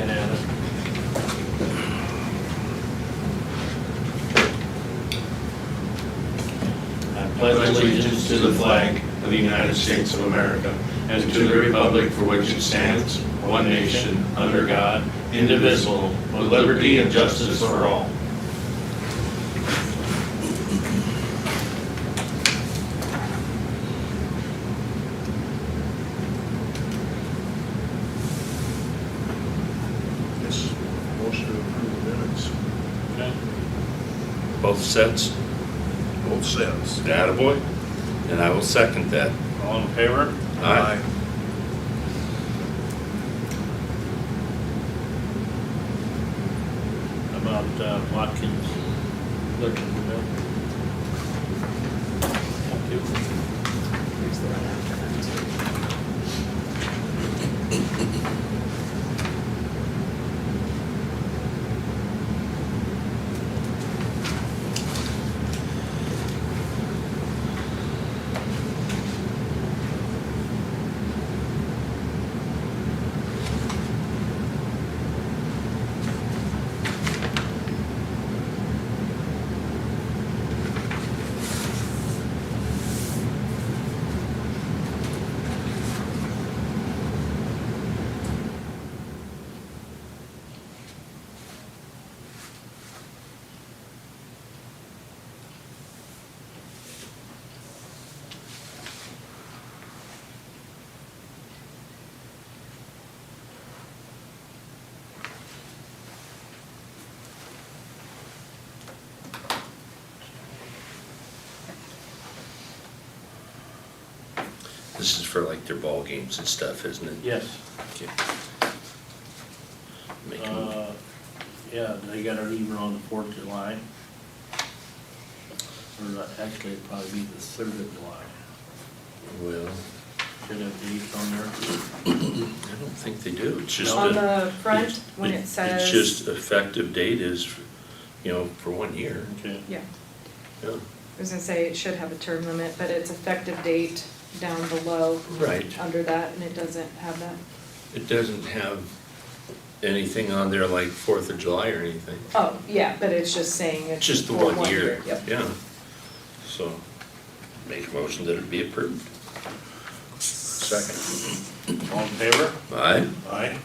get at it. I pledge allegiance to the flag of the United States of America and to the republic for which it stands, one nation, under God, indivisible, with liberty and justice for all. Yes, motion to approve the minutes, Okay. Both sets? both sets. Attaboy. And I will second that. All in favor? Aye. About Watkins looking for them. Thank you. Here's the one after that. This is for like their ball games and stuff, isn't it? Yes. Okay. Make 'em- Yeah, they got it even on the 4th of July. Or actually, it'd probably be the 3rd of July. Well, Should have dates on there. I don't think they do. It's just On a- the front, when it says. It's just effective date is, for 1 year. Okay. Yeah, Yeah. I was gonna say it should have a term limit, but it's effective date down below Right. under that, and it doesn't have that. It doesn't have anything on there like 4th of July or anything. Oh, yeah, but it's just saying it's. Just the for 1 year. Yep. Yeah. So, make a motion that it be approved. Second. All in favor? Aye. Aye.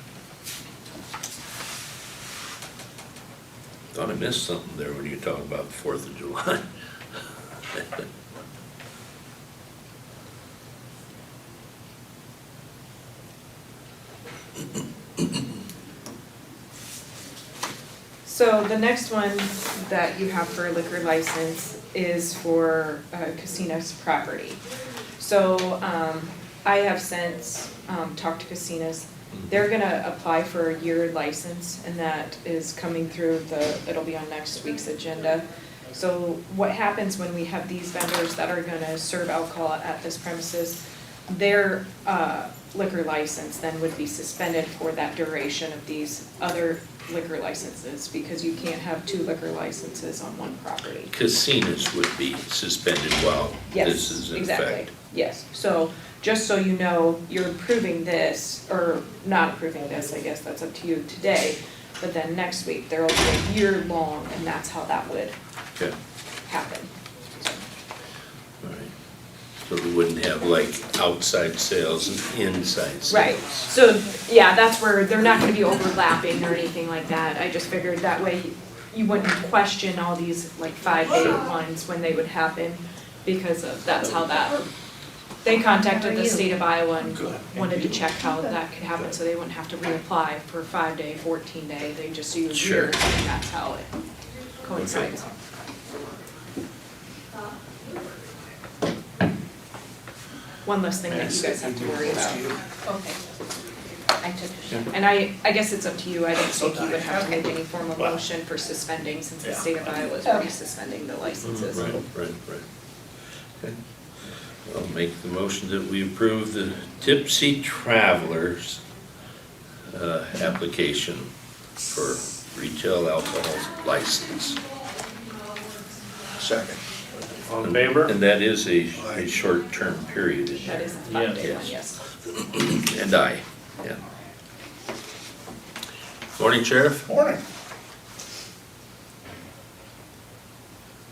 Thought I missed something there when you talk about the 4th of July. So the next one that you have for a liquor license is for casinos property. So I have since talked to casinos. They're gonna apply for a year license, and that is coming through it'll be on next week's agenda. So what happens when we have these vendors that are gonna serve alcohol at this premises, their liquor license then would be suspended for that duration of these other liquor licenses, because you can't have 2 liquor licenses on one property. Casinos would be suspended while Yes, this is in exactly. effect. Yes, so just so you know, you're approving this, or not approving this, I guess that's up to you today, but then next week, there will be a year long, and that's how that would Okay, happen. all right. So we wouldn't have like outside sales and inside sales. Right, so, yeah, that's where they're not gonna be overlapping or anything like that. I just figured that way you wouldn't question all these like 5-day ones when they would happen, because that's how that. They contacted the state of Iowa and wanted to check how that could happen, so they wouldn't have to reapply for 5-day, 14-day, they just use Sure. years, and that's how it coincides. One less thing that you guys have to worry about. Okay. I took a shot. And I guess it's up to you, I don't think you would have to make any form of motion for suspending, since the state of Iowa is already suspending the licenses. Right. Okay. I'll make the motion that we approve the Tipsy Travelers application for retail alcohol license. Second. All in favor? And that is a short-term period. isn't That it? is a 5-day one, Yes. yes. And yeah. Morning, Sheriff. Morning.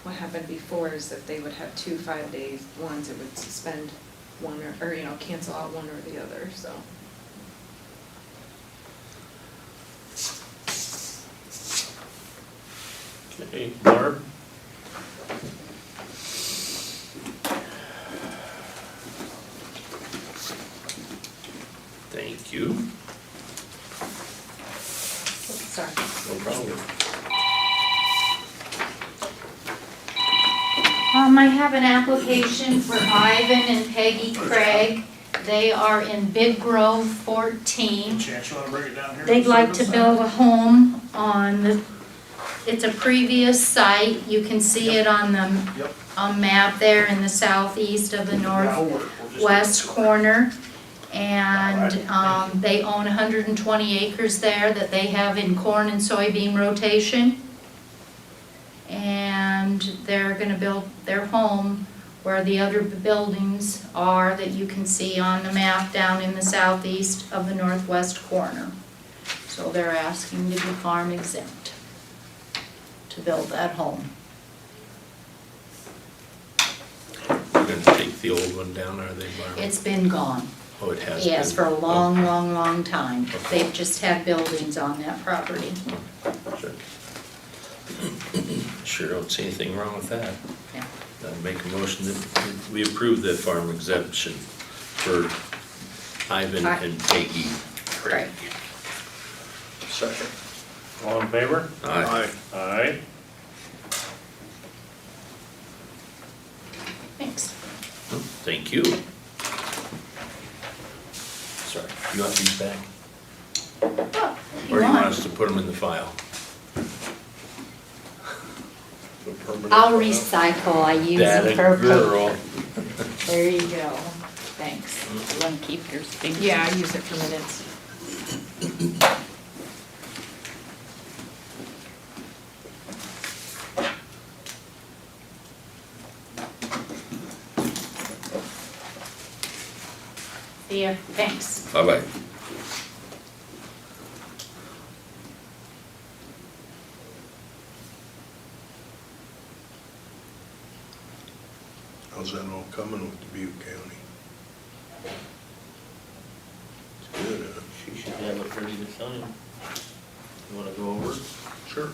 What happened before is that they would have 2 5-day ones, it would suspend one or, you know, cancel out one or the other, so. Okay, Barb? Thank you. Sorry. No problem. I have an application for Ivan and Peggy Craig. They are in Big Grove 14. Chance you wanna break it down here? They'd like to build a home on the, it's a previous site. You can see it on the Yep. map there in the southeast of the That'll work. We'll just- northwest corner. And they own 120 acres there that they have in corn and soybean rotation. And they're gonna build their home where the other buildings are that you can see on the map down in the southeast of the northwest corner. So they're asking to be farm exempt to build that home. We're gonna take the old one down, are they, Barb? It's been gone, Oh, it has been? yes, for a long, long, long time. They've just had buildings on that property. Sure. Sure don't see anything wrong with that. Yeah. I'll make a motion that we approve the farm exemption for Ivan and Peggy Craig. Second. All in favor? Aye. Aye. Thanks. Thank you. Sorry, you want these back? You Or do you want want? us to put them in the file? The permanent. I'll recycle, I use That them a for. girl. There you go, thanks. You wanna keep yours? Thank you. Yeah, I use it for minutes. See ya, thanks. Bye-bye. How's that all coming with Dubuque County? It's good, huh? She should have it ready to sign. You wanna go over it? Sure.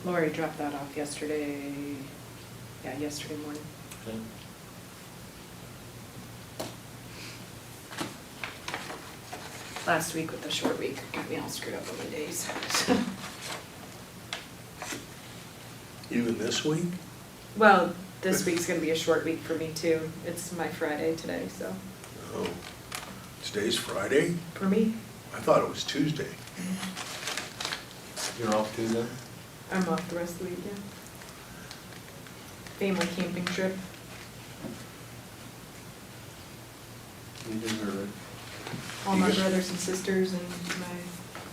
Lori dropped that off yesterday, yeah, yesterday morning. Okay. Last week with the short week, got me all screwed up on my days. Even this week? Well, this week's gonna be a short week for me too. It's my Friday today, so, Oh, today's Friday? for me, I thought it was Tuesday. You're off too then? I'm off the rest of the week, yeah. Family camping trip. You deserve it. All my You guys- brothers and sisters and my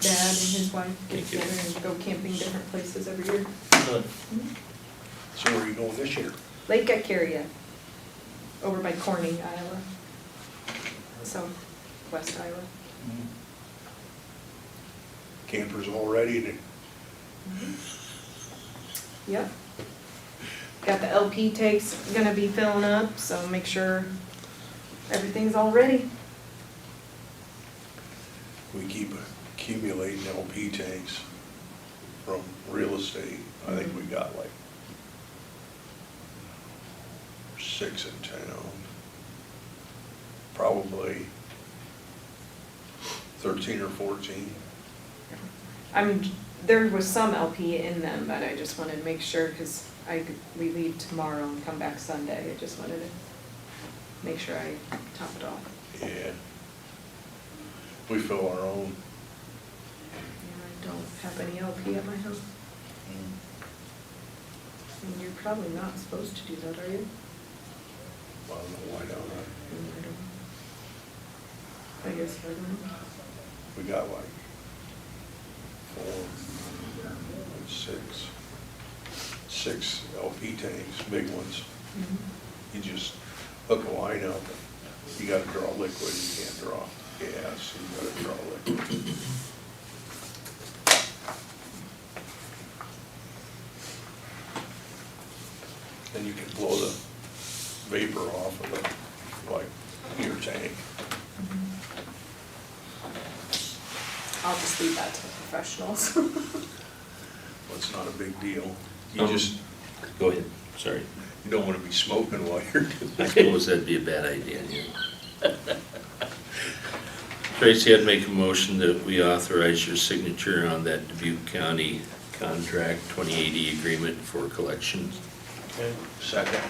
dad and his wife get Thank you. together and go camping different places every year. Good. So where are you going this year? Lake Icaria, over by Corning, Iowa. Southwest Iowa. Campers all ready to, Yep. Got the LP tanks gonna be filling up, so make sure everything's all ready. we keep accumulating LP tanks from real estate. I think we got like 6 in town. Probably 13 or 14. There was some LP in them, but I just wanted to make sure, cause we leave tomorrow and come back Sunday, I just wanted to make sure I top it off. Yeah. We fill our own. Yeah, I don't have any LP at my house, and you're probably not supposed to do that, are you? I don't know why don't I guess I don't know. we got like 6 LP tanks, big ones. Mhm. You just hook a line up, You gotta draw liquid, you can't draw gas, you gotta draw liquid. And you can blow the vapor off of it, like your tank. I'll just leave that to the professionals. Well, it's not a big deal. You just, Go ahead, sorry. you don't wanna be smoking while you're doing I it. suppose that'd be a bad idea, yeah. Tracy, I'd make a motion that we authorize your signature on that Dubuque County contract 2080 agreement for collections. Okay. Second.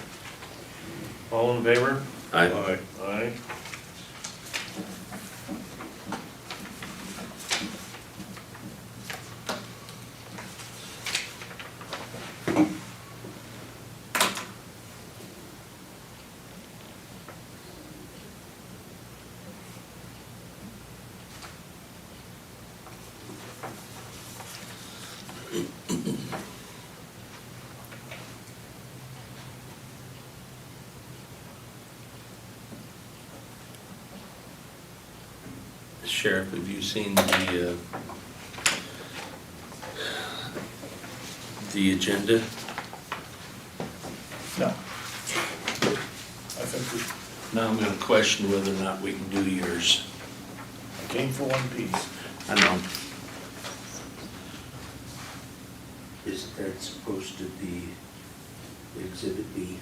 All in favor? I, Aye. Aye. Sheriff, have you seen the agenda? No. I think Now I'm gonna question whether or not we can do yours. we came for one piece. I know. Is that supposed to be Exhibit B?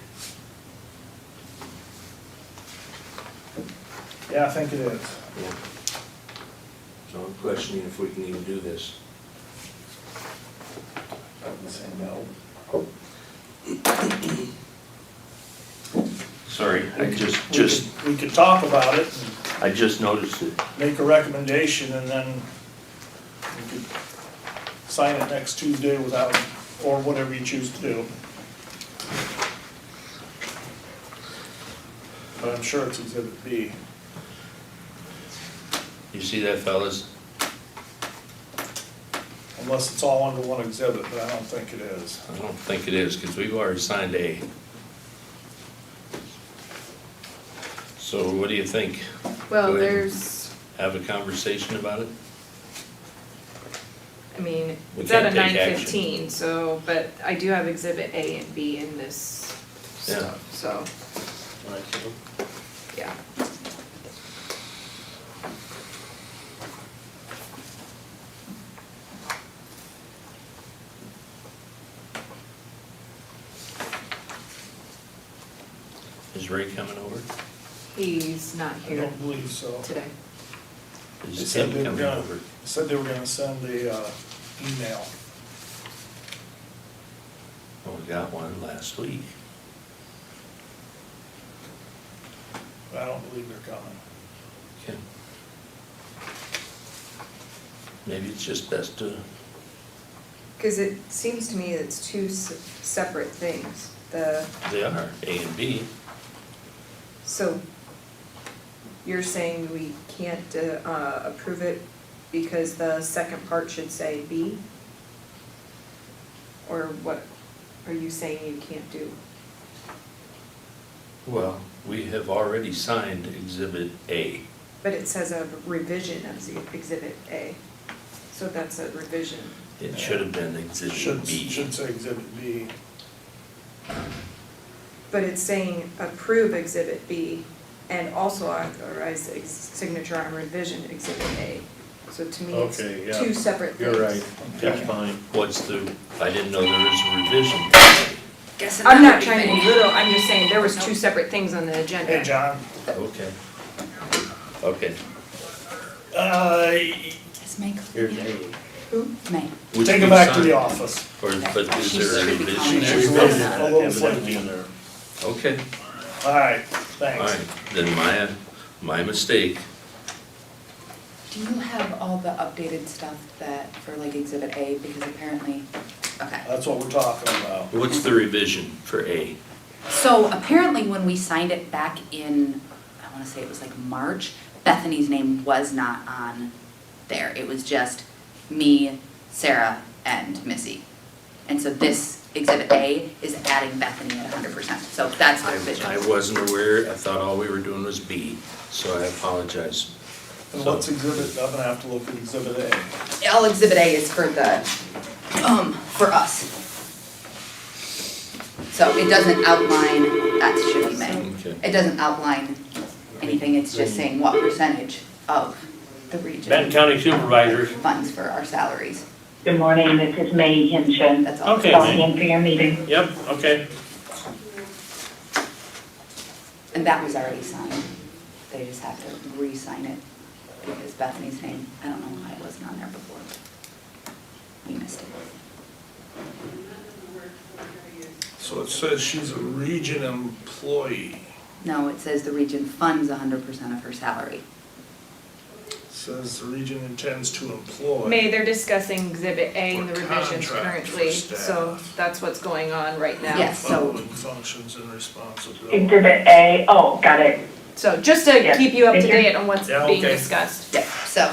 Yeah, I think it is. Yeah. So I'm questioning if we can even do this. I would say no. Sorry, I We could talk about it and I just noticed it. make a recommendation and then we could sign it next Tuesday without, or whatever you choose to do. But I'm sure it's Exhibit B. You see that, fellas? Unless it's all under one exhibit, but I don't think it is. I don't think it is, because we've already signed A. So what do you think? Well, Go ahead. there's, Have a conversation about it? I mean, We it's at a can't take 9:15, so, but I do have exhibit A and B in this Yeah. stuff, so, yeah. Is Ray coming over? He's not I here don't believe so. today. They Is said Tim they were coming gonna, over? said they were gonna send the, email. Well, we got one last week. But I don't believe they're coming. Okay. Maybe it's just best to, Cause it seems to me it's two separate things, they are, A and B. so you're saying we can't, approve it because the second part should say B? Or what are you saying you can't do? Well, we have already signed Exhibit A. But it says a revision of the exhibit A, so that's a revision. It should have been Exhibit B. Should say Exhibit B. But it's saying approve exhibit B and also authorize the signature on revision exhibit A. So to me, it's Okay, yeah. two separate things. You're right, that's fine. What's the, I didn't know there was a revision. Guessing I'm that not would be trying to be me. little, I'm just saying there was two separate things on the agenda. Hey, John, Okay. Okay. Is May Here's clear? A. Who? May. Which take we it back to signed. the office. Or, but is She there a should be revision? calling She's her. a little Evidently flaky. in there. Okay, All right, all thanks. right, then my mistake. Do you have all the updated stuff that, for like Exhibit A, because apparently, okay. That's what we're talking about. What's the revision for A? So apparently when we signed it back in, I wanna say it was like March, Bethany's name was not on there. It was just me, Sarah, and Missy. And so this Exhibit A is adding Bethany at 100%. So that's their vision. I wasn't aware, I thought all we were doing was B, so I apologize. And what's exhibit, I'm gonna have to look at exhibit A. All Exhibit A is for the, for us. So it doesn't outline, that should be May. Okay. It doesn't outline anything, it's just saying what percentage of the region Benton County Supervisors. funds for our salaries. Good morning, this is May Hinchin. That's all. Okay, Calling May. in for your meeting. Yep, okay. And that was already signed. They just have to re-sign it because Bethany's name, I don't know why it wasn't on there before. We missed it. So it says she's a region employee. No, it says the region funds 100% of her salary. Says the region intends to employ. May, they're discussing exhibit A and the For revisions contract for currently, so staff. that's what's going on right now. Yes. so- Following functions and responsibilities. Exhibit A, oh, got it. So just to Yeah, keep you up to thank you. date on what's Yeah, being okay. discussed. Yeah, so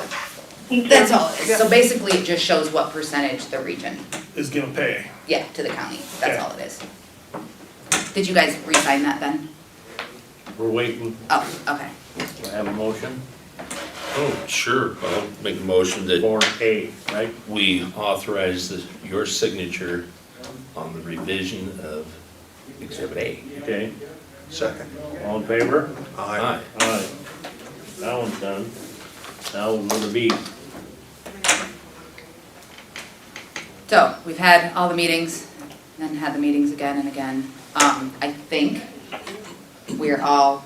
Thank you. that's all it is. So basically it just shows what percentage the region, Is gonna pay. yeah, to the county. That's Okay. all it is. Did you guys re-sign that then? We're waiting. Oh, okay. Do I have a motion? Oh, sure, I'll make a motion that For A, right? we authorize your signature on the revision of Exhibit A. Okay, Second. all in favor? Aye. Aye. That one's done. Now we'll go to B. So we've had all the meetings, then had the meetings again and again. I think we're all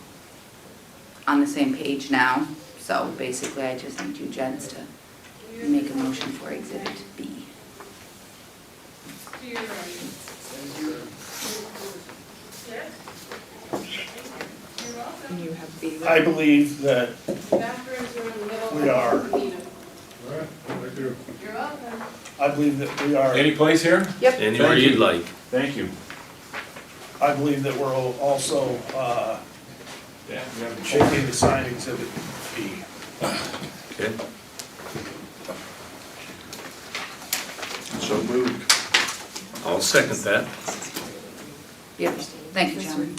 on the same page now. So basically I just need you gents to make a motion for Exhibit B. And you have B. I believe that we are, I believe that we are, Any place here? Anywhere Thank you'd you. like. Thank you. I believe that we're also, shaking to sign Exhibit B. Okay, So moved. I'll second that. Beautiful. Thank you, John.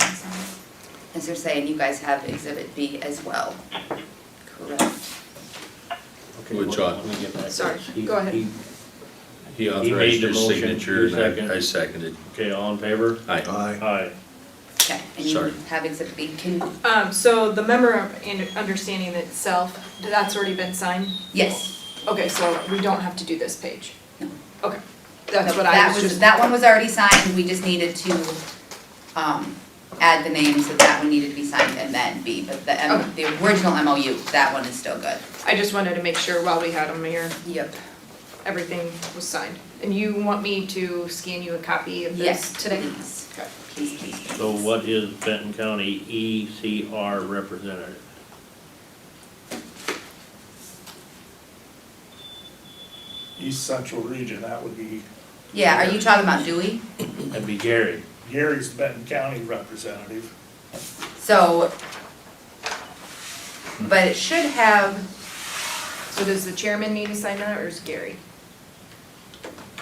As they're saying, you guys have Exhibit B as well. Correct. Okay, Which let me get that. Sorry, He- go ahead. he- He made authorized the your motion. signature You second? and I seconded. Okay, all in favor? Aye. Aye. Aye. Okay, and you Sorry. have Exhibit B. Can, So the memorandum in understanding itself, that's already been signed? yes. Okay, so we don't have to do this page? No. Okay, that's No, what I that was just. That one was already signed, we just needed to, add the names, so that one needed to be signed and then B, but the original MOU, that one is still good. I just wanted to make sure while we had them here, Yep. everything was signed. And you want me to scan you a copy of this Yes, today? please. Okay. Please, please. So what is Benton County ECR representative? East Central Region, that would be, Yeah, are you talking about Dewey? That'd be Gary. Gary's the Benton County representative. So, but it should have, So does the chairman need to sign that, or is Gary?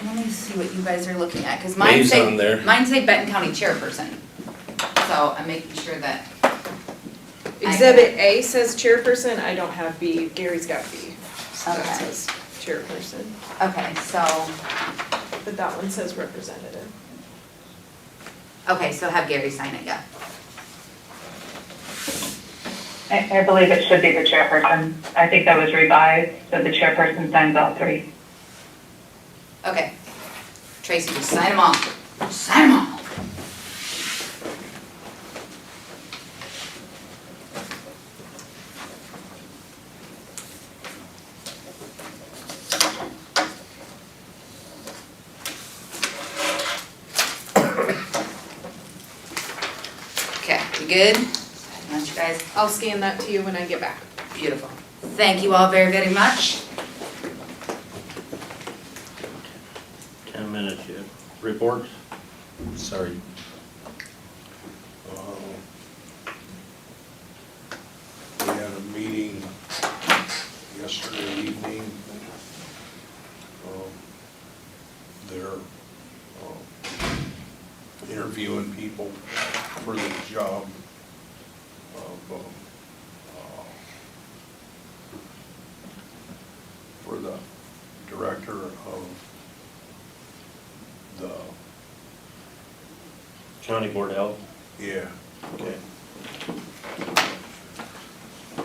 let me see what you guys are looking at, cause mine Name's say, on there. mine say Benton County chairperson. So I'm making sure that, Exhibit A says chairperson, I don't have B, Gary's got B. So that Okay. says chairperson, okay, so, but that one says representative. okay, so have Gary sign it, yeah. I believe it should be the chairperson. I think that was revised, so the chairperson signs all three. Okay. Tracy, just sign them all. Sign them all. Okay, you good? Much, guys? I'll scan that to you when I get back. Beautiful. Thank you all very, very much. 10 minutes yet. Reports? Sorry. We had a meeting yesterday evening. Their interviewing people for the job of, for the director of the, County Board of Health. yeah. Okay.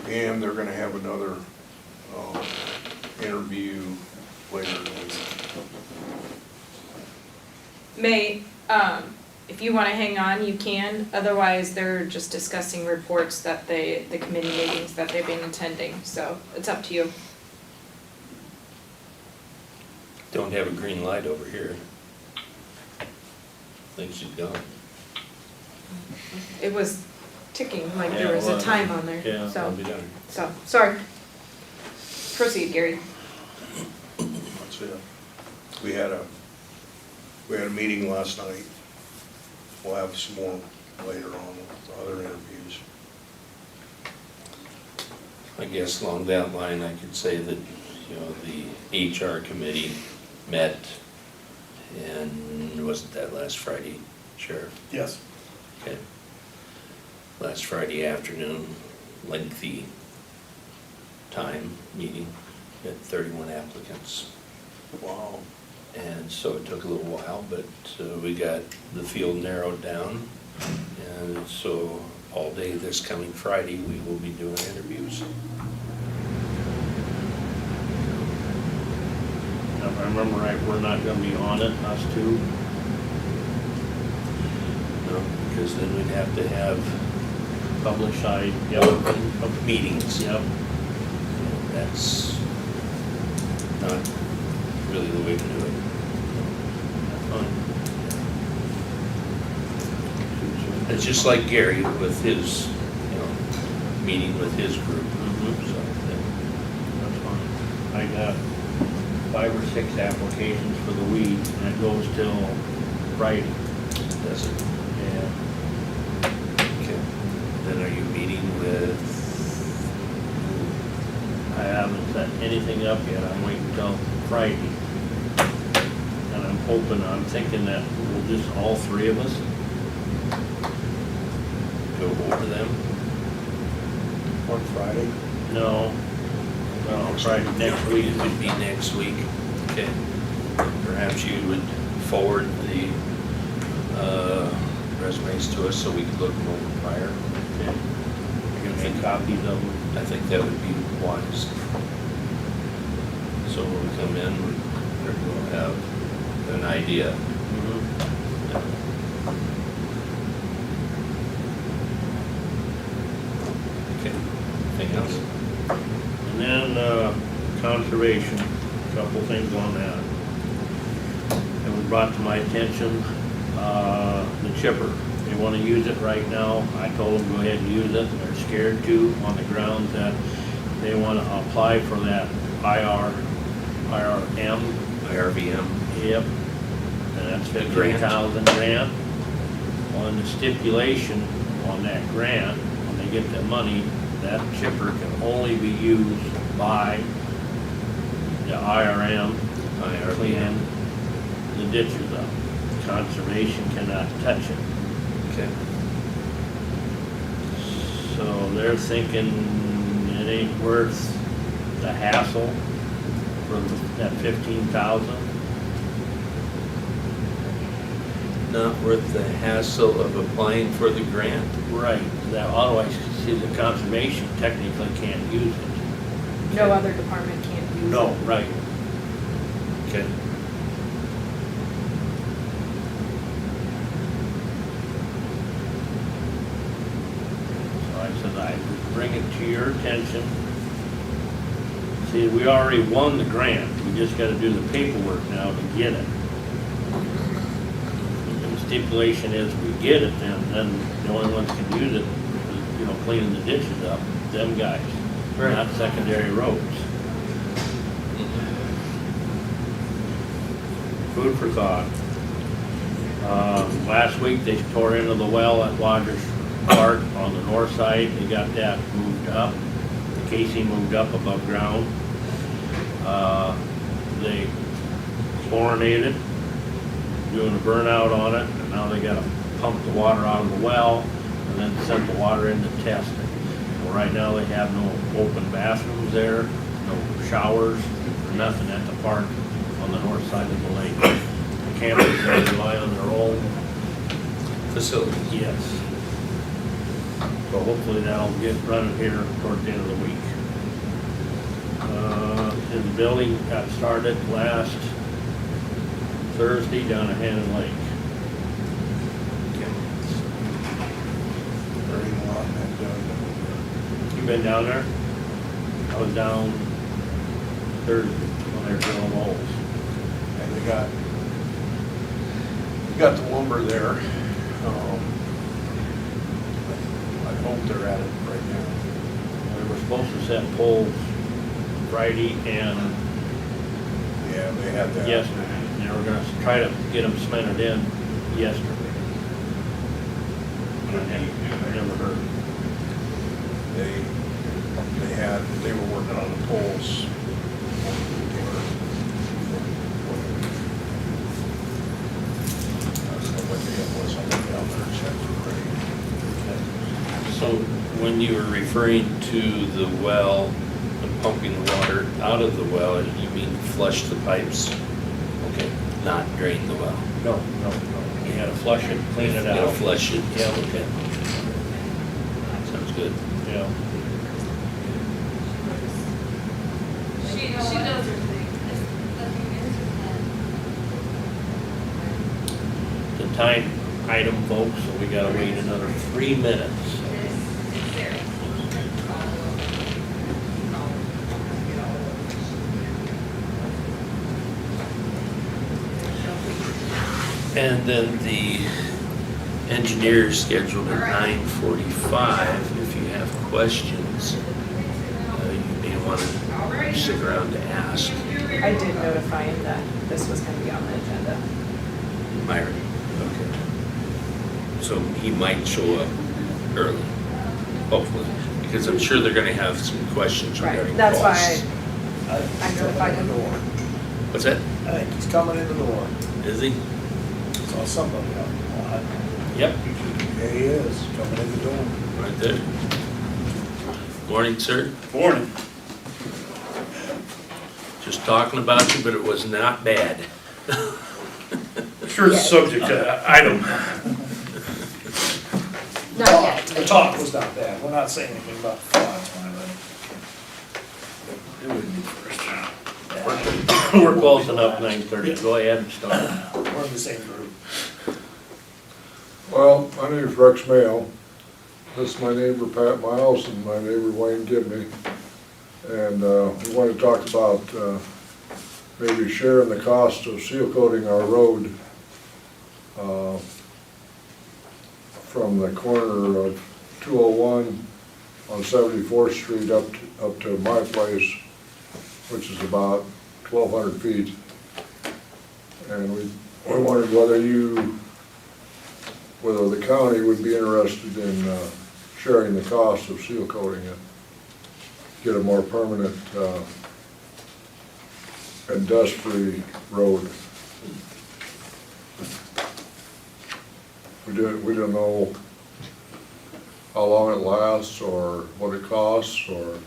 And they're gonna have another, interview later in the week. May, if you wanna hang on, you can, otherwise they're just discussing reports that the committee meetings that they've been attending, so it's up to you. Don't have a green light over here. Think she's gone. It was ticking, like Yeah, there was it a was. time on there, Yeah. so, I'll be done. sorry. Proceed, Gary. That's it. We had a meeting last night. We'll have some more later on with other interviews. I guess along that line, I could say that, you know, the HR committee met, and wasn't that last Friday, Sheriff? Yes. Okay. Last Friday afternoon, lengthy time meeting, had 31 applicants. Wow. And so it took a little while, but we got the field narrowed down. And so all day this coming Friday, we will be doing interviews. If I remember right, we're not gonna be on it, us two. No, because then we'd have to have Publicized, open meetings. Yep. That's not really the way to do it. That's fine. It's just like Gary with his, you know, meeting with his group. Mhm. So, That's fine. I got 5 or 6 applications for the weed, and it goes till Friday. does it? Yeah. Okay. Then are you meeting with, I haven't set anything up yet, I'm waiting till Friday. And I'm thinking that we'll just, all 3 of us, go over them? On Friday? no, Friday next week. It would be next week. Okay. Perhaps you would forward the resumes to us so we could look them over prior. Okay. You're gonna make copies of them. I think that would be wise. So when we come in, we'll have an idea. Okay. Anything else? And then, conservation, a couple things on that. It was brought to my attention, the chipper. They wanna use it right now. I told them go ahead and use it. They're scared to on the grounds that they wanna apply for that IRM. IRBM. Yep. And that's The grant. 15,000 grant. On the stipulation on that grant, when they get that money, that chipper can only be used by the IRM to clean the ditches up. Conservation cannot touch it. Okay. So they're thinking it ain't worth the hassle for that 15,000. Not worth the hassle of applying for the grant? Right. That otherwise, see, the conservation technically can't use it. No other department can't use it. No, right. Okay. So I said I would bring it to your attention. See, we already won the grant, we just gotta do the paperwork now to get it. And the stipulation is we get it, then the only ones can use it, is, you know, cleaning the ditches up, them guys, Right. not secondary roads. Food for thought. Last week, they tore into the well at Rogers Park on the north side, they got that moved up. The casing moved up above ground. They chlorinated, doing a burnout on it, and now they got a pump the water out of the well and then send the water in to test it. Well, right now they have no open bathrooms there, no showers, or nothing at the park on the north side of the lake. The campers, they rely on their own. Facility. Yes. So hopefully that'll get running here towards the end of the week. And the building got started last Thursday down at Hannon Lake. There ain't a lot that done. You been down there? I was down Thursday when they were drilling holes. And they got the lumber there. I hope they're at it right now. They were supposed to set poles Friday and Yeah, they had that. yesterday. They were gonna try to get them cemented in yesterday. But I never heard. They were working on the poles. That's what the deal was. I went down there and checked for rain. So when you were referring to the well and pumping the water out of the well, you mean flush the pipes? Okay, not drain the well. No. You had to flush it, clean it You gotta out. flush it. Yeah. Okay. Sounds good. Yeah. She does her thing. The time item, folks, so we gotta wait another 3 minutes. And then the engineer is scheduled at 9:45. If you have questions, you may want to stick around to ask I did notify him that this was gonna be on the agenda. Myron. Okay. So he might show up early, hopefully, because I'm sure they're gonna have some questions regarding Right, that's why costs. I notified him. What's that? I think he's coming in the door. Is he? Saw somebody out. Yep. Yeah, he is, coming in the door. Right there. Morning, sir. Morning. Just talking about you, but it was not bad. Sure, the subject item. Not yet. The talk was not bad, we're not saying anything about the thoughts, it wouldn't be first. We're close enough, 9:30. Go ahead and start. We're in the same group. Well, my name's Rex Mayo. This is my neighbor Pat Miles and my neighbor Wayne Gibney. And we want to talk about maybe sharing the cost of seal coating our road from the corner of 201 on 74th Street up to my place, which is about 1,200 feet. And we wondered whether the county would be interested in sharing the cost of seal coating it. Get a more permanent and dust-free road. We don't know how long it lasts or what it costs, or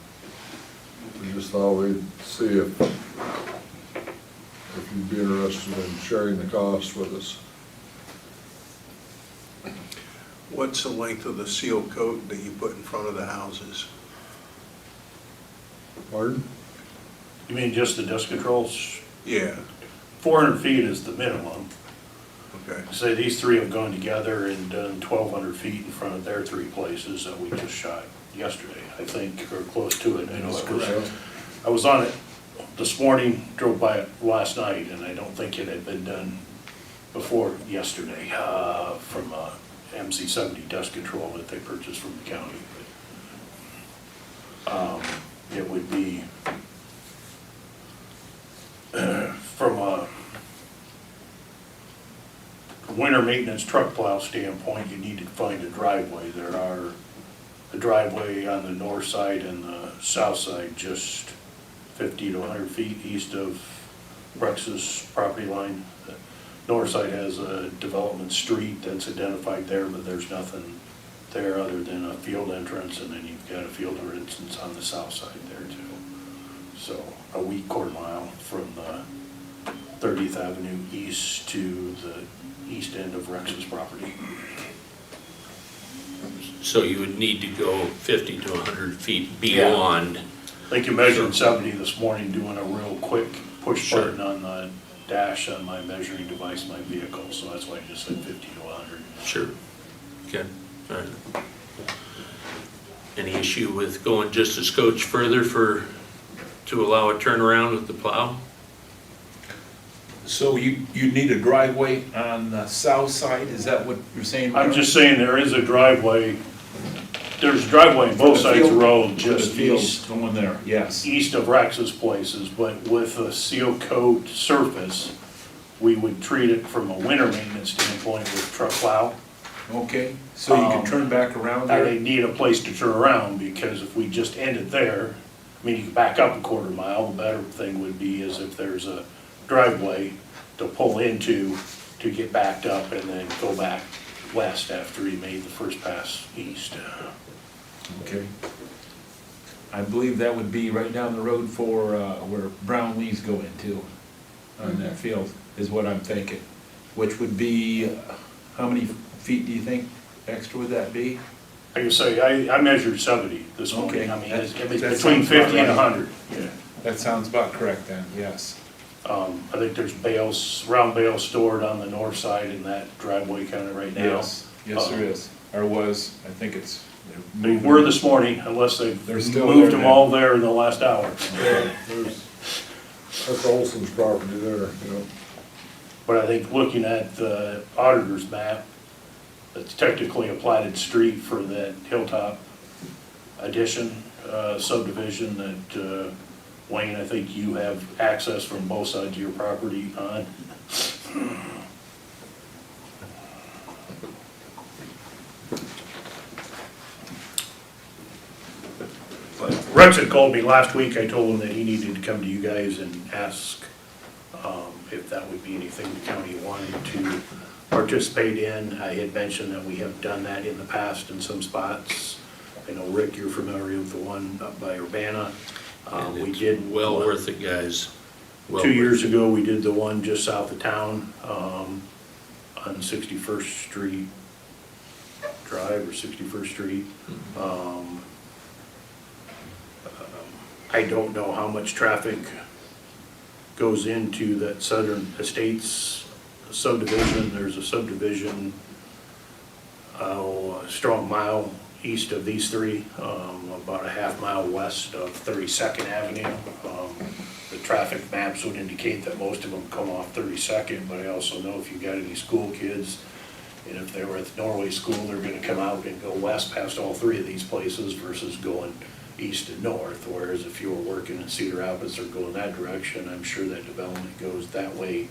we just thought we'd see if you'd be interested in sharing the cost with us. What's the length of the seal coat that you put in front of the houses? Pardon? You mean just the dust controls? Yeah, 400 feet is the minimum. okay. Say these three have gone together and done 1,200 feet in front of their three places that we just shot yesterday, I think, or close to it. I know I was on it this morning, drove by it last night, and I don't think it had been done before yesterday from MC70 dust control that they purchased from the county. It would be from a winter maintenance truck plow standpoint, you need to find a driveway. There are a driveway on the north side and the south side, just 50 to 100 feet east of Rex's property line. north side has a development street that's identified there, but there's nothing there other than a field entrance, and then you've got a field entrance on the south side there too. So a weak quarter mile from the 30th Avenue east to the east end of Rex's property. So you would need to go 50 to 100 feet beyond. I think you measured 70 this morning doing a real quick push Sure. button on the dash on my measuring device, my vehicle, so that's why I just said 50 to 100. Sure. Okay, all right. Any issue with going just a scotch further to allow a turnaround with the plow? So you need a driveway on the south side, is that what you're saying? I'm just saying there is a driveway, there's a driveway on both sides of the road, just east Going there, yes. east of Rex's places, but with a seal coat surface, we would treat it from a winter maintenance standpoint with truck plow. Okay, so you can turn back around I there? need a place to turn around, because if we just end it there, I mean, you can back up a quarter mile, the better thing would be is if there's a driveway to pull into to get backed up and then go back west after he made the first pass east. Okay. I believe that would be right down the road for where Brownlee's go into on that field, is what I'm thinking. Which would be, how many feet do you think extra would that be? Like I say, I measured 70 this morning. Okay. I mean, it's That between sounds about 50 and right. 100, yeah. That sounds about correct then, yes. I think there's bales, round bales stored on the north side in that driveway kind of right now. Yes, yes there is, or was, I think it's. They were this morning, unless they've They're still moved there them now. all there in the last hour. That's Olson's property there, you know. But I think looking at the auditor's map, it's technically a platted street for that Hilltop addition subdivision that, Wayne, I think you have access from both sides of your property on. Rex had called me last week. I told him that he needed to come to you guys and ask if that would be anything the county wanted to participate in. I had mentioned that we have done that in the past in some spots. I know, Rick, you're familiar with the one up by Urbana. And We it's did well one- worth it, guys. Well 2 worth years ago, we did the one just south of town on 61st Street Drive or 61st Street. I don't know how much traffic goes into that Southern Estates subdivision. There's a subdivision, a strong mile east of these three, about a half mile west of 32nd Avenue. The traffic maps would indicate that most of them come off 32nd, but I also know if you've got any school kids, and if they were at the Norway School, they're gonna come out and go west past all three of these places versus going east and north, whereas if you were working in Cedar Rapids or going that direction, I'm sure that development goes that way.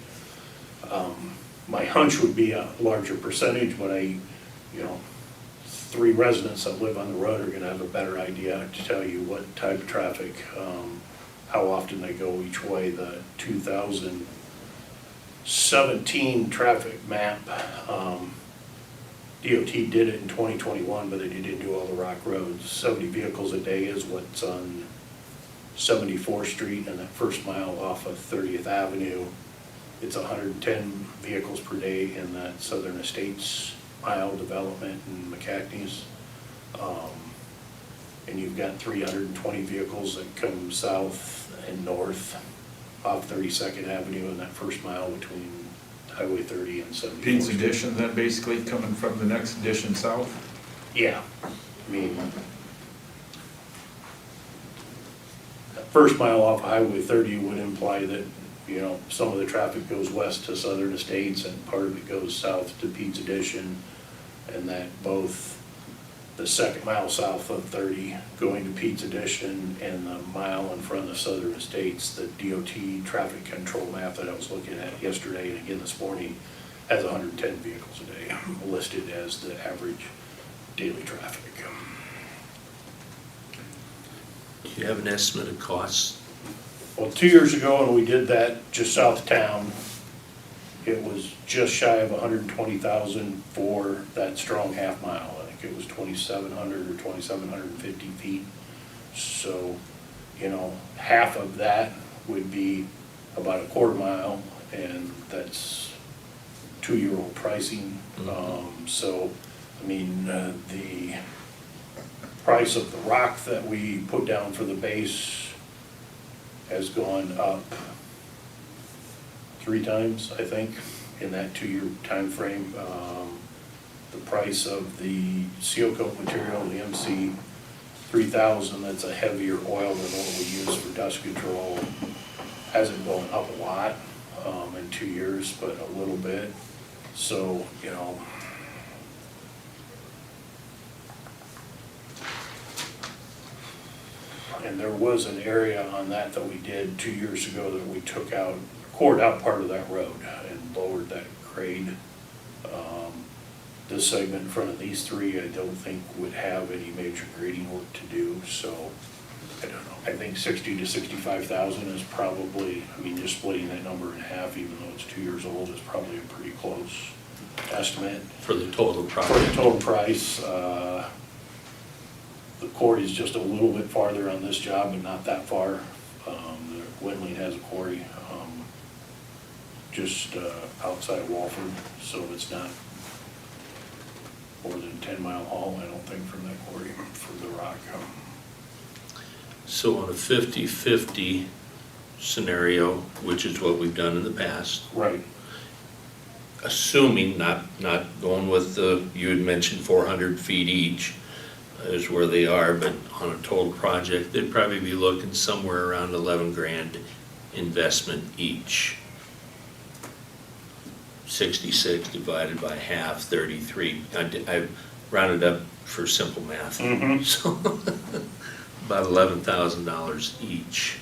My hunch would be a larger percentage, but three residents that live on the road are gonna have a better idea to tell you what type of traffic, how often they go each way. The 2017 traffic map, DOT did it in 2021, but they didn't do all the rock roads. 70 vehicles a day is what's on 74th Street and that first mile off of 30th Avenue. It's 110 vehicles per day in that Southern Estates mile development in McCackney's. And you've got 320 vehicles that come south and north off 32nd Avenue in that first mile between Highway 30 and 74th. Pete's addition then basically coming from the next addition south? Yeah, I mean, that first mile off of Highway 30 would imply that, some of the traffic goes west to Southern Estates and part of it goes south to Pete's Addition, and that both the second mile south of 30 going to Pete's Addition and the mile in front of Southern Estates, the DOT traffic control map that I was looking at yesterday and again this morning has 110 vehicles a day listed as the average daily traffic. Do you have an estimate of costs? Well, 2 years ago when we did that just south of town, it was just shy of 120,000 for that strong half mile. I think it was 2,700 or 2,750 feet. So, you know, half of that would be about a quarter mile, and that's 2-year-old pricing. So, I mean, the price of the rock that we put down for the base has gone up 3 times, I think, in that 2-year time frame. The price of the seal coat material, the MC 3000, that's a heavier oil than what we use for dust control, hasn't gone up a lot in 2 years, but a little bit. So, you know, and there was an area on that we did 2 years ago that we took out, cored out part of that road and lowered that grade. This segment in front of these 3, I don't think would have any major grading work to do, so I don't know. I think 60 to 65,000 is probably, I mean, just splitting that number in half, even though it's 2 years old, is probably a pretty close estimate. For the total For the project. total price, the quarry is just a little bit farther on this job, but not that far. The Windley has a quarry just outside of Walford, so it's not more than a 10-mile haul, I don't think, from that quarry for the rock. So on a 50-50 scenario, which is what we've done in the past, Right. assuming, not going with the, you had mentioned 400 feet each is where they are, but on a total project, they'd probably be looking somewhere around 11 grand investment each. 66 divided by half, 33. I rounded up for simple math. So about $11,000 each.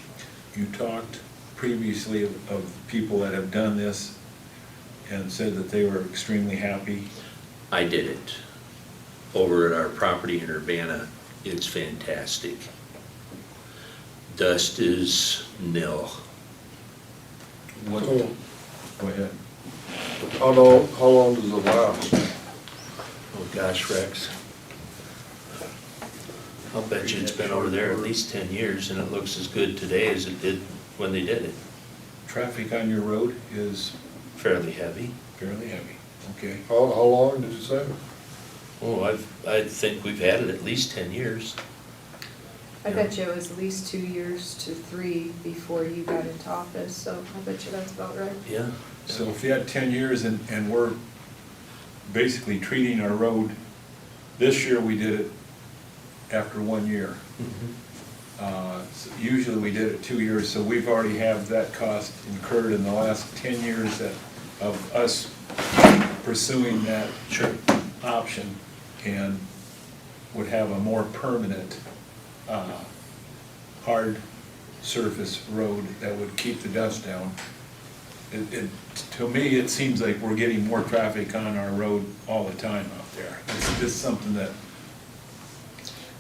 You talked previously of people that have done this and said that they were extremely happy. I did it. Over at our property in Urbana, it's fantastic. Dust is nil. What, Oh. go ahead. How long does it last? Oh gosh, Rex. I'll bet you it's been over there at least 10 years and it looks as good today as it did when they did it. Traffic on your road is Fairly heavy. fairly heavy, okay? How long did you say? Oh, I think we've had it at least 10 years. I bet you it was at least 2 years to 3 before you got into office, so I bet you that's about right. Yeah. So if you had 10 years and we're basically treating our road, this year we did it after 1 year. So usually we did it 2 years, so we've already have that cost incurred in the last 10 years of us pursuing that option, and would have a more permanent, hard surface road that would keep the dust down. To me, it seems like we're getting more traffic on our road all the time out there. It's just something that,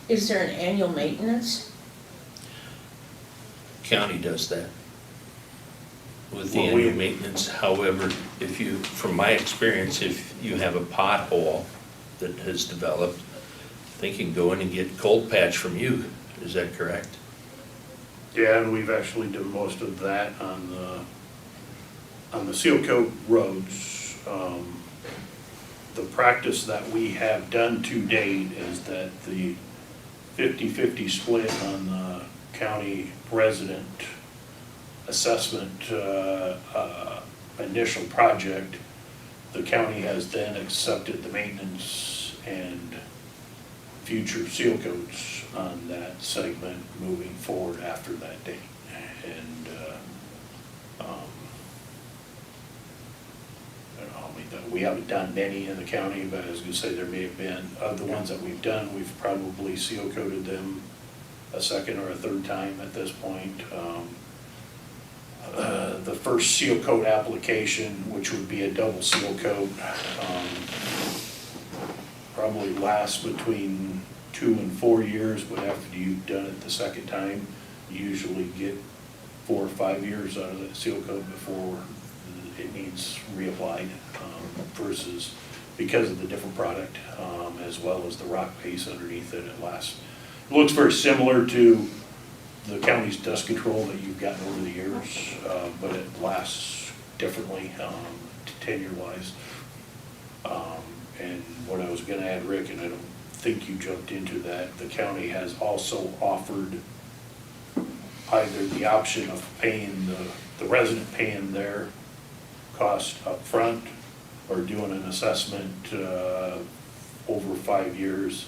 Is there an annual maintenance? County does that with the Well, we- annual maintenance. However, if you, from my experience, if you have a pothole that has developed, they can go in and get cold patch from you. Is that correct? Yeah, and we've actually done most of that on the seal coat roads. The practice that we have done to date is that the 50-50 split on the county resident assessment initial project, the county has then accepted the maintenance and future seal coats on that segment moving forward after that date. And I don't know how many we haven't done many in the county, but I was gonna say there may have been, of the ones that we've done, we've probably seal coated them a second or a third time at this point. The first seal coat application, which would be a double seal coat, probably lasts between 2 and 4 years, but after you've done it the second time, you usually get 4 or 5 years out of that seal coat before it needs reapplied, versus because of the different product, as well as the rock base underneath it, it looks very similar to the county's dust control that you've gotten over the years, but it lasts differently, tenure-wise. And what I was gonna add, Rick, and I don't think you jumped into that, the county has also offered either the option of paying the resident paying their cost up front, or doing an assessment over 5 years,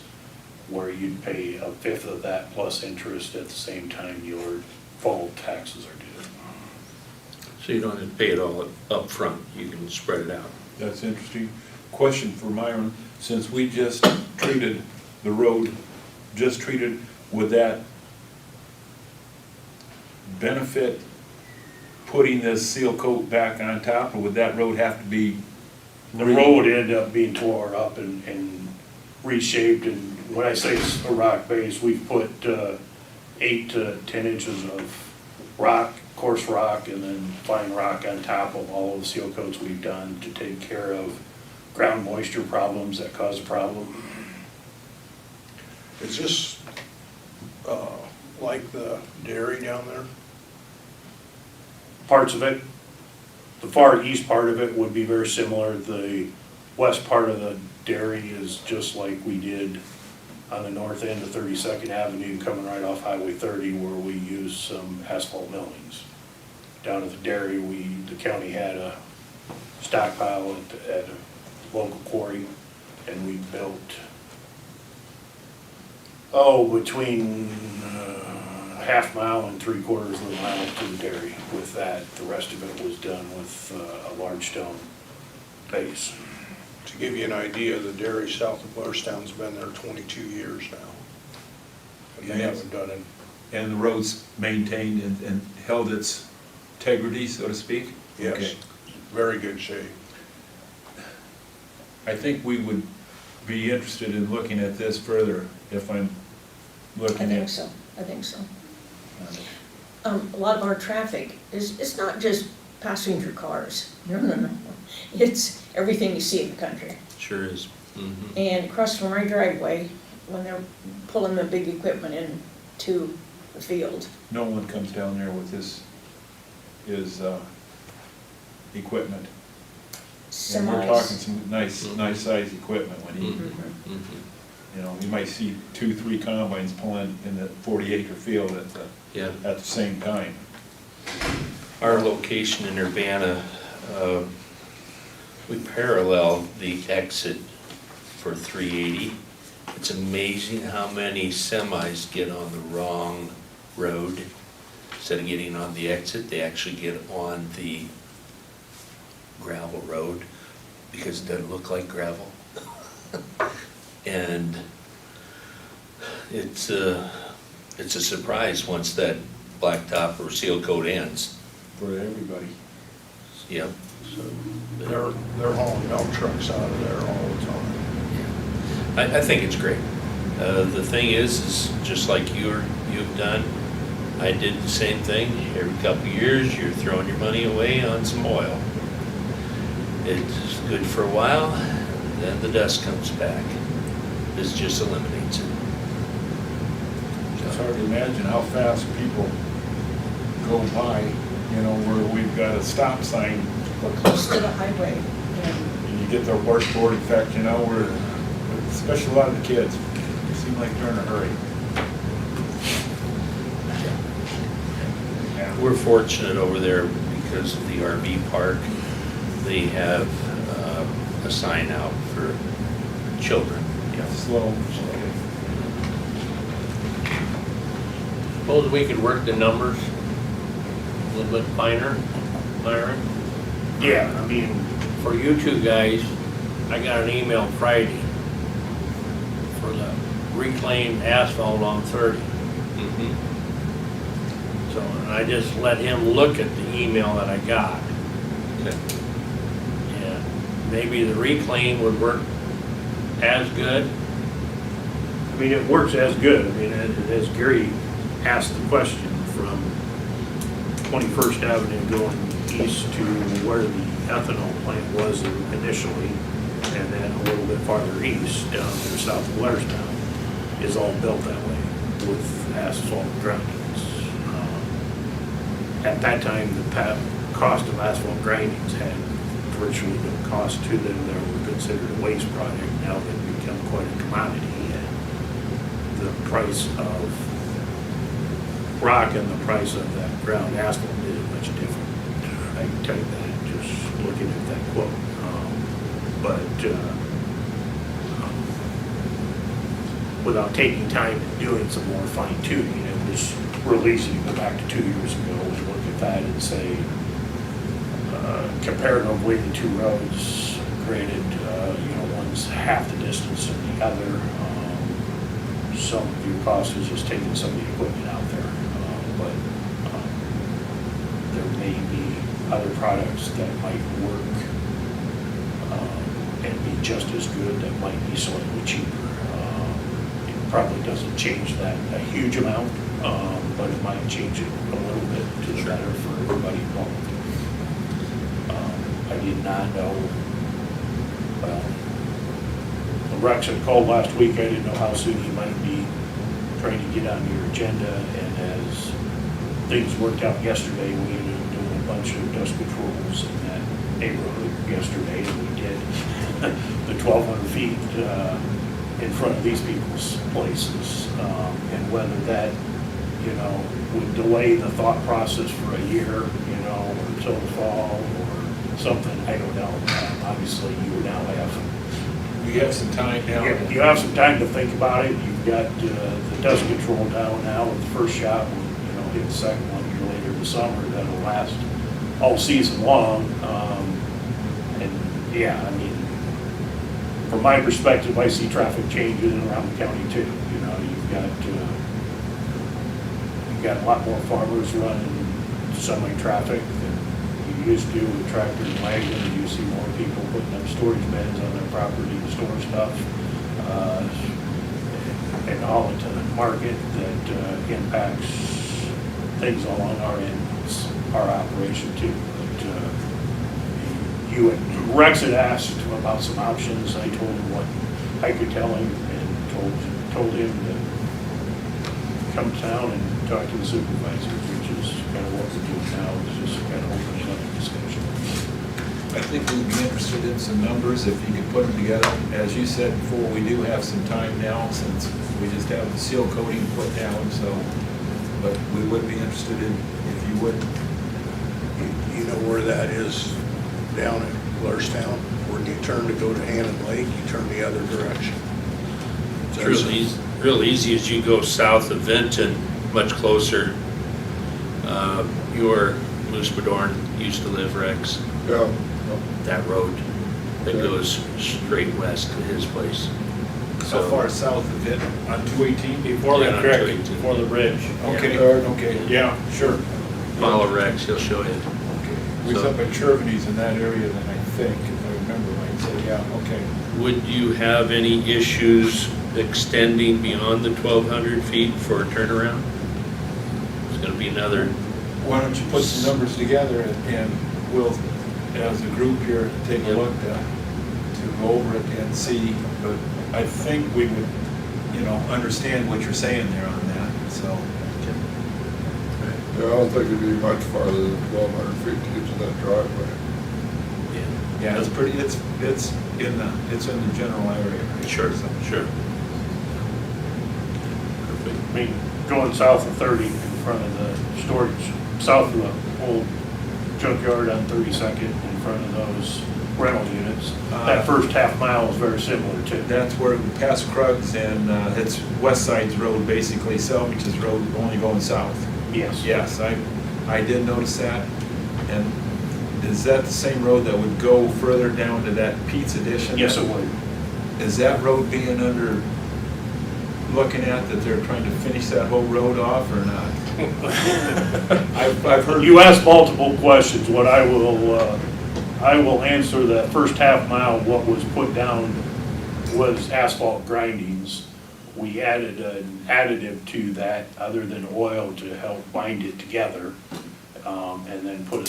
where you'd pay a fifth of that plus interest at the same time your fall taxes are due. So you don't have to pay it all up front. You can spread it out. That's interesting. Question for Myron, since we just treated the road, would that benefit putting this seal coat back on top, or would that road have to be? The road ended up being tore up and reshaped, and when I say it's a rock base, we've put 8 to 10 inches of rock, coarse rock, and then fine rock on top of all of the seal coats we've done to take care of ground moisture problems that cause a problem. Is this, like the dairy down there? Parts of it, the far east part of it would be very similar. The west part of the dairy is just like we did on the north end of 32nd Avenue, coming right off Highway 30, where we used some asphalt millings. Down at the dairy, the county had a stockpile at a local quarry, and we built, between a half mile and 3/4 of a mile to the dairy. With that, the rest of it was done with a large stone base. To give you an idea, the dairy south of Blairstown's been there 22 years now. And they haven't done it. And the road's maintained and held its integrity, so to speak? Yes, Okay. very good shape. I think we would be interested in looking at this further, if I'm looking at. I think so. A lot of our traffic it's not just passenger cars. No. It's everything you see in the country. Sure is. Mm-hmm. And across from my driveway, when they're pulling the big equipment into the field. No one comes down there with his equipment. And we're talking some nice size equipment when he, you know, you might see 2-3 combines pulling in the 40-acre field at the same time. Our location in Urbana, we parallel the exit for 380. It's amazing how many semis get on the wrong road. Instead of getting on the exit, they actually get on the gravel road because it doesn't look like gravel. And it's a surprise once that blacktop or seal coat ends. For everybody. Yep. So They're hauling milk trucks out of there all the time. I think it's great. The thing is just like you've done, I did the same thing. Every couple of years, you're throwing your money away on some oil. It's good for a while, then the dust comes back. This just eliminates it. It's hard to imagine how fast people go by, you know, where we've got a stop sign. We're close to the highway. And you get the washboard effect, you know, where, especially a lot of the kids, seem like they're in a hurry. Yeah. We're fortunate over there because of the RV park. They have a sign out for children. Yeah, slow. Suppose we could work the numbers a little bit finer, Myron? Yeah, I mean, For you two guys, I got an email Friday for the reclaimed asphalt on 30. So, and I just let him look at the email that I got. Okay. And maybe the reclaim would work as good. I mean, it works as good. I mean, as Gary asked the question, from 21st Avenue going east to where the ethanol plant was initially, and then a little bit farther east, down to south of Blairstown, is all built that way with asphalt grindings. At that time, the cost of asphalt grindings had virtually no cost to them. They were considered a waste product. Now they've become quite a commodity, and the price of rock and the price of that ground asphalt is much different. I can tell you that just looking at that quote. Without taking time and doing some more fine tuning, it was real easy to go back to 2 years ago and look at that and say, comparatively the two roads, granted, one's half the distance than the other. Some of your cost is just taking some of the equipment out there, but there may be other products that might work and be just as good that might be slightly cheaper. It probably doesn't change that a huge amount, but it might change it a little bit to the better for everybody involved. I did not know, well, Rex had called last week. I didn't know how soon he might be trying to get on your agenda, and as things worked out yesterday, we ended up doing a bunch of dust controls in that neighborhood yesterday, and we did the 1,200 feet in front of these people's places, and whether that, would delay the thought process for a year, until the fall or something, I don't know. Obviously, you now have. We have some time now. You have some time to think about it. You've got the dust control down now with the first shot. We'll, hit the second one here later this summer. That'll last all season long. And yeah, I mean, from my perspective, I see traffic changes around the county too. You've got a lot more farmers running semi-traffic than you used to with tractor and wagon. You see more people putting up storage beds on their property to store stuff, and all into the market that impacts things along our end, our operation too. But Rex had asked him about some options. I told him what I could tell him, and told him to come to town and talk to the supervisors, which is kind of what we're doing now. It's just kind of opening up the discussion. I think we'd be interested in some numbers if you could put them together. As you said before, we do have some time now since we just have the seal coating put down, so, but we would be interested in, if you would. You know where that is down at Blairstown? When you turn to go to Hannon Lake, you turn the other direction. It's real easy as you go south of Benton, much closer. Your Moose Bedorn used to live, Rex. Yeah. That road that goes straight west to his place. How far south of it, on 218? Before Yeah, the on creek, 218. before the bridge. Okay, Yeah. okay, Yeah, sure. Follow Rex, he'll show you. okay. We was So- up at Chervany's in that area then, I think, if I remember right, so yeah, okay. Would you have any issues extending beyond the 1,200 feet for a turnaround? It's gonna be another, Why don't you put some numbers together and we'll, as a group here, take a Yep. look to go over it and see, but I think we would, understand what you're saying there on that, so. Yeah, I don't think it'd be much farther than 1,200 feet to get to that driveway. Yeah, it's pretty, it's in the general area. Right? sure, So- sure. I mean, going south of 30 in front of the storage, south of the old junkyard on 32nd in front of those rental units, that first half mile is very similar to. That's where we pass Krug's and it's West Side's road, basically, Selvage's road, only going south. Yes. Yes, I did notice that. And is that the same road that would go further down to that Pete's Edition? Yes, it would. Is that road being looking at that they're trying to finish that whole road off or not? I've heard. You asked multiple questions. What I will answer that first half mile, what was put down was asphalt grindings. We added an additive to that other than oil to help bind it together, and then put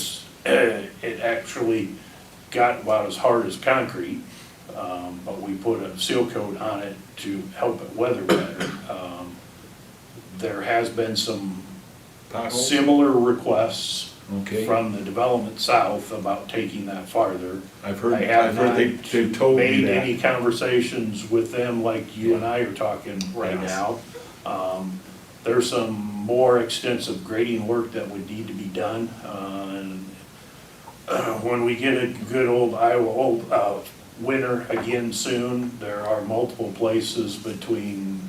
it actually got about as hard as concrete, but we put a seal coat on it to help it weather better. There has been some Potholes? similar requests Okay. from the development south about taking that farther. I've heard, I have they've told me Made that. any conversations with them like you and I are talking right Yes. now. There's some more extensive grading work that would need to be done. When we get a good old Iowa winter again soon, there are multiple places between,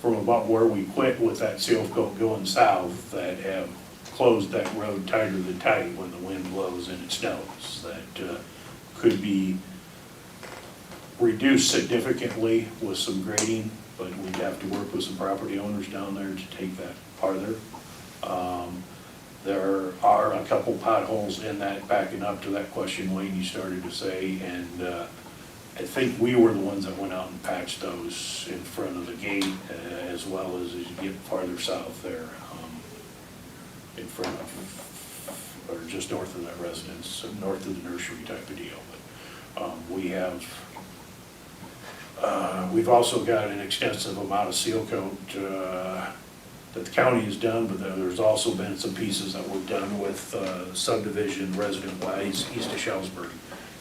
from about where we quit with that seal coat going south, that have closed that road tighter than tight when the wind blows and it snows. That could be reduced significantly with some grading, but we'd have to work with some property owners down there to take that farther. There are a couple potholes in that, backing up to that question, Wayne, you started to say, and I think we were the ones that went out and patched those in front of the gate, as well as you get farther south there, in front of, or just north of that residence, north of the nursery type of deal. But we've also got an extensive amount of seal coat that the county has done, but there's also been some pieces that were done with subdivision resident-wise east of Shellsburg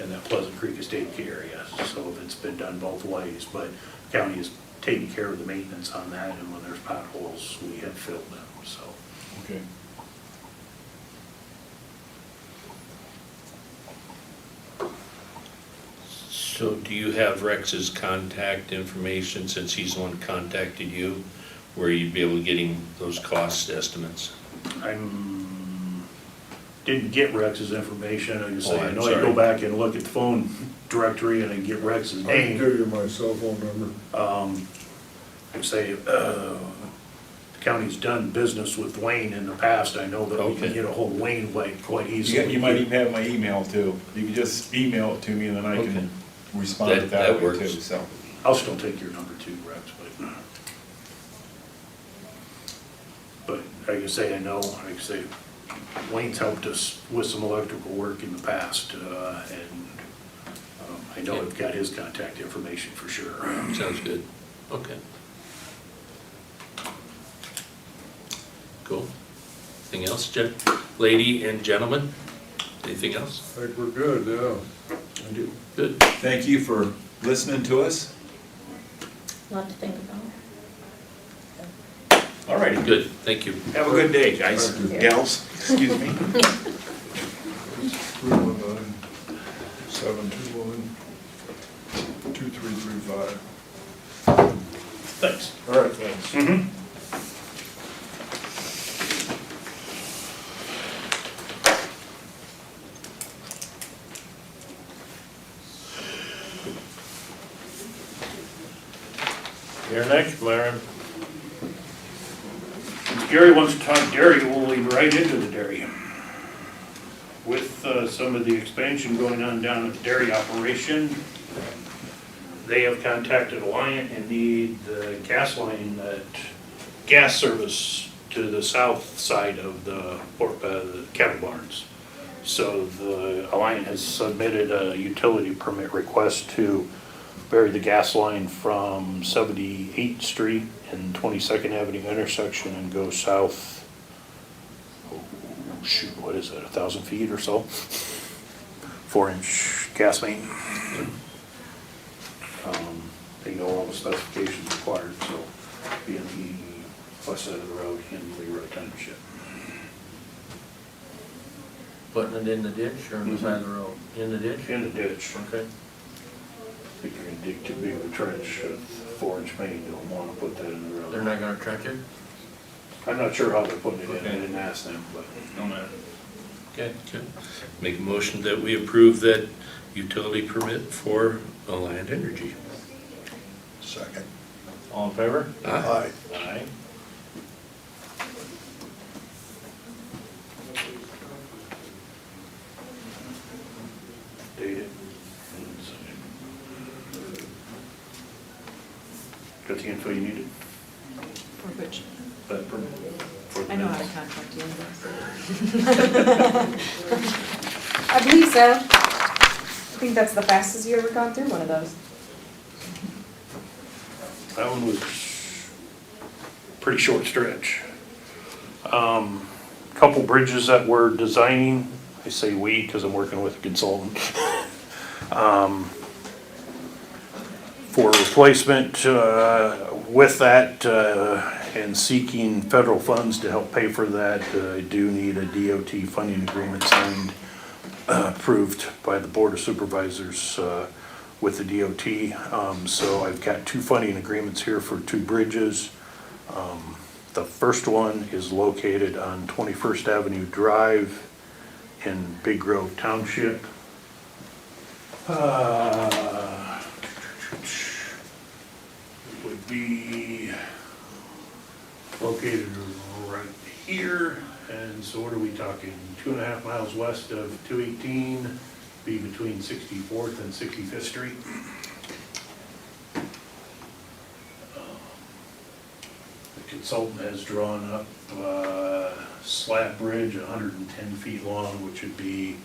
in that Pleasant Creek Estate area. So it's been done both ways, but the county is taking care of the maintenance on that, and when there's potholes, we have filled them, so. Okay. So do you have Rex's contact information, since he's the one who contacted you, where you'd be able to get him those cost estimates? Didn't get Rex's information, I just Oh, say, I I'm know I go sorry. back and look at the phone directory and I get Rex's I can name. give you my cell phone number. I say, the county's done business with Wayne in the past, I know that we can Okay. get a hold of Wayne quite easily. You might even have my email too. You can just email it to me and then I Okay. can respond That that way works. too, so. I'll still take your number too, Rex, but like I say, I know, like I say, Wayne's helped us with some electrical work in the past, and I know I've got his contact information for sure. Sounds good. Okay. Cool. Anything else, lady and gentlemen? Anything else? I think we're good, yeah. I do. Good. Thank you for listening to us. A lot to think about. All righty. Good, thank you. Have a good day, guys, Thank you. gals, excuse me. 319-721-2335. Thanks. All right, thanks. You're next, Myron. If Gary wants to talk dairy, we'll lead right into the dairy. With some of the expansion going on down at the dairy operation, they have contacted Alliant and need the gas line, that gas service to the south side of the cattle barns. So the Alliant has submitted a utility permit request to bury the gas line from 78th Street and 22nd Avenue intersection and go south, oh, shoot, what is it, 1,000 feet or so? 4-inch gas main. They know all the specifications required, so be on the west side of the road in Leroy Township. Putting it in the ditch or on the side of the road? In the ditch? In the ditch. Okay. I think you're gonna dig too big of a trench, 4-inch main, don't wanna put that in the road. They're not gonna trench it? I'm not sure how they're putting it in, I Okay. didn't ask them, but. No matter. Okay. Make a motion that we approve that utility permit for Alliant Energy. Second. All in favor? Aye. Aye. Dated. Got the info you needed? Or which, But for the I know how to minutes. contact you. I believe so. I think that's the fastest you ever gone through one of those. That one was pretty short stretch. Couple bridges that we're designing, I say we because I'm working with a consultant. For replacement, with that, and seeking federal funds to help pay for that, I do need a DOT funding agreement signed, approved by the Board of Supervisors, with the DOT. So I've got 2 funding agreements here for 2 bridges. The first one is located on 21st Avenue Drive in Big Grove Township. It would be located right here, and so what are we talking, 2.5 miles west of 218, be between 64th and 65th Street. The consultant has drawn up a slab bridge, 110 feet long, which would be,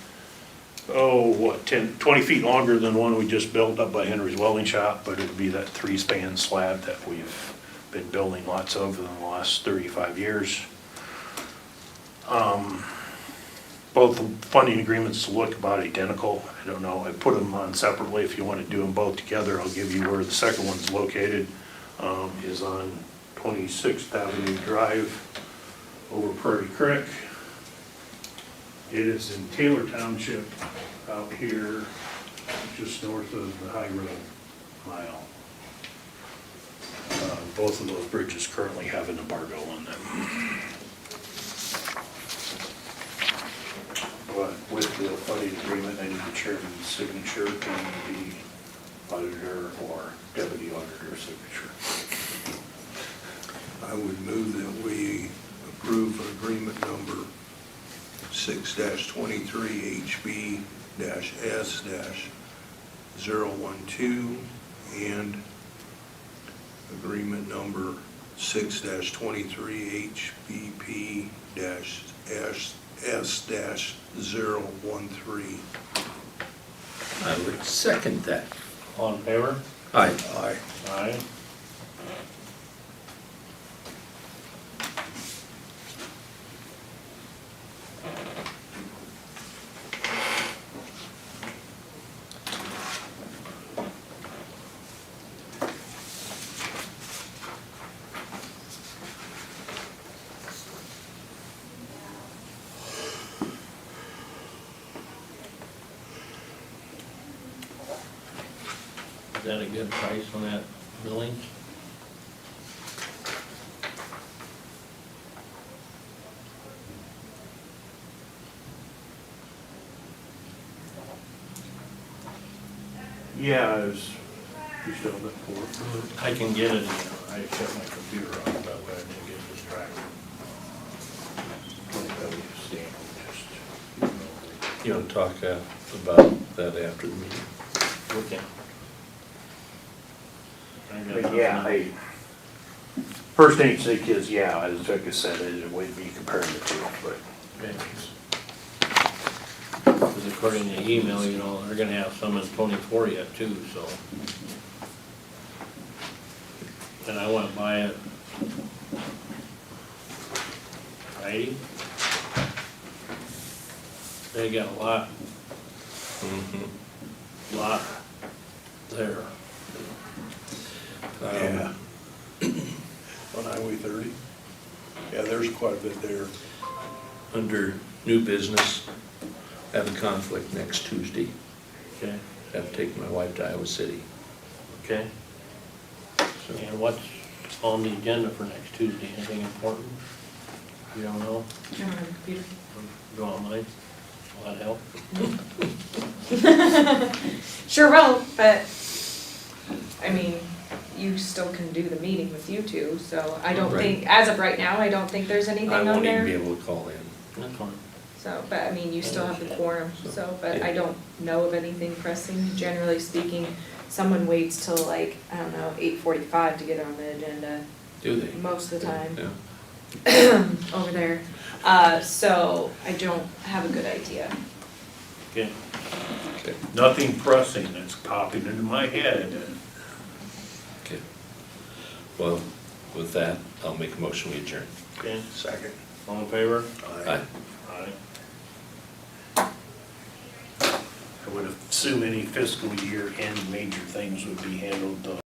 20 feet longer than the one we just built up by Henry's Welding Shop, but it'd be that 3-span slab that we've been building lots of in the last 35 years. Both funding agreements look about identical. I don't know, I put them on separately. If you want to do them both together, I'll give you where the second one's located. Is on 26th Avenue Drive over Prairie Creek. It is in Taylor Township out here, just north of the High Road mile. Both of those bridges currently have an embargo on them. But with the funding agreement, I need the chairman's signature and the auditor or deputy auditor signature. I would move that we approve agreement number 6-23 HB-S-012 and agreement number 6-23 HBP-S-013. I would second that. All in favor? Aye. Aye. Aye. Is that a good price on that millings? Yeah, I was, you still have that for? I can get it, I shut my computer off, that way I didn't get distracted. You want to talk about that after the meeting? Okay. But yeah, first instinct is, yeah, as Vic has said, it would be comparing the two, but. Because according to the email, you know, they're gonna have some in 24 yet too, so. And I went by it Friday. They got a lot there. Yeah. On Highway 30? Yeah, there's quite a bit there. Under new business, I have a conflict next Tuesday. Okay, I have to take my wife to Iowa City. okay. And what's on the agenda for next Tuesday? Anything important? You don't know? I don't have a computer. You want mine? Will that help? Sure will, but, I mean, you still can do the meeting with you two, so I don't Right. think, as of right now, I don't think there's anything I on won't even be there. able to call in. That's fine. So, but I mean, you still have the quorum, so, but I don't know of anything pressing. Generally speaking, someone waits till like, I don't know, 8:45 to get on the agenda. Do they? most of the time. Yeah. Over there. So I don't have a good idea. Okay, Okay. nothing pressing that's popping into my head. Okay. Well, with that, I'll make a motion, we adjourn. Okay, Second. all in favor? Aye. Aye. I would assume any fiscal year end major things would be handled